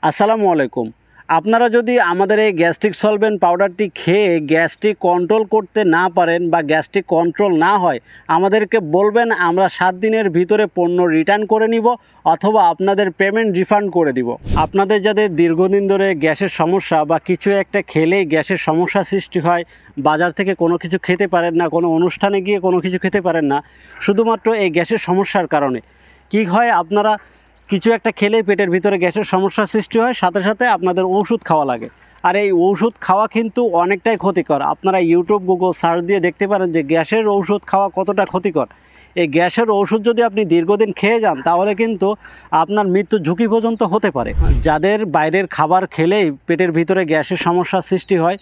আসসালামু আলাইকুম। আপনারা যদি আমাদের এই গ্যাস্ট্রিক সলভেন্ট পাউডারটি খেয়ে গ্যাস্ট্রিক কন্ট্রোল করতে না পারেন বা গ্যাস্ট্রিক কন্ট্রোল না হয়, আমাদেরকে বলবেন, আমরা 7 দিনের ভিতরে পণ্য রিটার্ন করে নিব অথবা আপনাদের পেমেন্ট রিফান্ড করে দিব। আপনাদের যাদের দীর্ঘদিন ধরে গ্যাসের সমস্যা বা কিছু একটা খেলেই গ্যাসের সমস্যা সৃষ্টি হয়, বাজার থেকে কোনো কিছু খেতে পারেন না, কোনো অনুষ্ঠানে গিয়ে কোনো কিছু খেতে পারেন না, শুধুমাত্র এই গ্যাসের সমস্যার কারণে কী হয়, আপনারা কিছু একটা খেলে পেটের ভিতরে গ্যাসের সমস্যার সৃষ্টি হয়, সাথে সাথে আপনাদের ওষুধ খাওয়া লাগে। আর এই ওষুধ খাওয়া কিন্তু অনেকটাই ক্ষতিকর। আপনারা ইউটিউব, গুগল সার্চ দিয়ে দেখতে পারেন যে গ্যাসের ওষুধ খাওয়া কতটা ক্ষতিকর। এই গ্যাসের ওষুধ যদি আপনি দীর্ঘদিন খেয়ে যান, তাহলে কিন্তু আপনার মৃত্যুর ঝুঁকি পর্যন্ত হতে পারে। যাদের বাইরের খাবার খেলেই পেটের ভিতরে গ্যাসের সমস্যার সৃষ্টি হয়,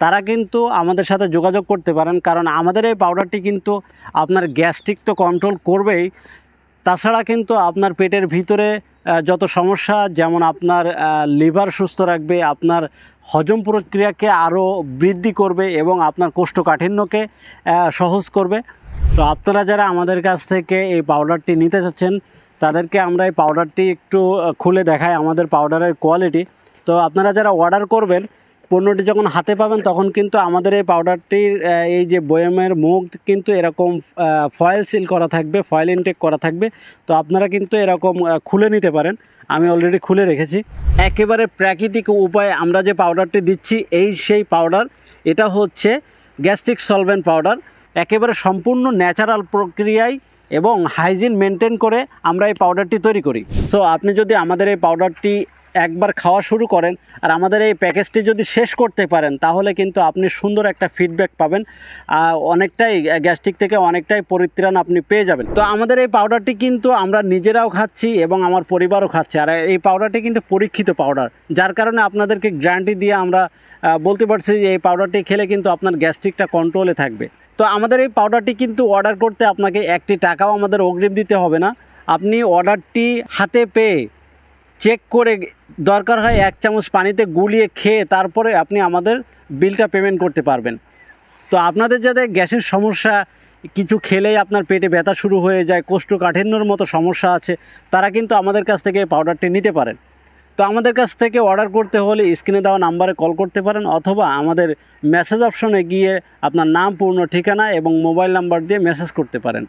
তারা কিন্তু আমাদের সাথে যোগাযোগ করতে পারেন, কারণ আমাদের এই পাউডারটি কিন্তু আপনার গ্যাস্ট্রিক তো কন্ট্রোল করবেই, তাছাড়া কিন্তু আপনার পেটের ভিতরে যত সমস্যা, যেমন আপনার লিভার সুস্থ রাখবে, আপনার হজম প্রক্রিয়াকে আরও বৃদ্ধি করবে এবং আপনার কোষ্ঠকাঠিন্যকে সহজ করবে। তো আপনারা যারা আমাদের কাছ থেকে এই পাউডারটি নিতে চাচ্ছেন, তাদেরকে আমরা এই পাউডারটি একটু খুলে দেখাই আমাদের পাউডারের কোয়ালিটি। তো আপনারা যারা অর্ডার করবেন, পণ্যটি যখন হাতে পাবেন, তখন কিন্তু আমাদের এই পাউডারটির এই যে বয়ামের মুখ কিন্তু এরকম ফয়েল সিল করা থাকবে, ফয়েল ইনটেক করা থাকবে। তো আপনারা কিন্তু এরকম খুলে নিতে পারেন। আমি অলরেডি খুলে রেখেছি। একেবারে প্রাকৃতিক উপায়ে আমরা যে পাউডারটি দিচ্ছি, এই সেই পাউডার। এটা হচ্ছে গ্যাস্ট্রিক সলভেন্ট পাউডার। একেবারে সম্পূর্ণ ন্যাচারাল প্রক্রিয়ায় এবং হাইজিন মেনটেন করে আমরা এই পাউডারটি তৈরি করি। সো আপনি যদি আমাদের এই পাউডারটি একবার খাওয়া শুরু করেন আর আমাদের এই প্যাকেজটি যদি শেষ করতে পারেন, তাহলে কিন্তু আপনি সুন্দর একটা ফিডব্যাক পাবেন, অনেকটাই গ্যাস্ট্রিক থেকে অনেকটাই পরিত্রাণ আপনি পেয়ে যাবেন। তো আমাদের এই পাউডারটি কিন্তু আমরা নিজেরাও খাচ্ছি এবং আমার পরিবারও খাচ্ছে। আর এই পাউডারটি কিন্তু পরীক্ষিত পাউডার, যার কারণে আপনাদেরকে গ্যারান্টি দিয়ে আমরা বলতে পারছি যে এই পাউডারটি খেলে কিন্তু আপনার গ্যাস্ট্রিকটা কন্ট্রোলে থাকবে। তো আমাদের এই পাউডারটি কিন্তু অর্ডার করতে আপনাকে একটি টাকাও আমাদের অগ্রিম দিতে হবে না। আপনি অর্ডারটি হাতে পেয়ে চেক করে, দরকার হয় 1 চামচ পানিতে গুলিয়ে খেয়ে তারপরে আপনি আমাদের বিলটা পেমেন্ট করতে পারবেন। তো আপনাদের যাদের গ্যাসের সমস্যা, কিছু খেলেই আপনার পেটে ব্যথা শুরু হয়ে যায়, কোষ্ঠকাঠিন্যর মতো সমস্যা আছে, তারা কিন্তু আমাদের কাছ থেকে পাউডারটি নিতে পারেন। তো আমাদের কাছ থেকে অর্ডার করতে হলে স্ক্রিনে দেওয়া নাম্বারে কল করতে পারেন, অথবা আমাদের মেসেজ অপশনে গিয়ে আপনার নাম, পূর্ণ ঠিকানা এবং মোবাইল নাম্বার দিয়ে মেসেজ করতে পারেন।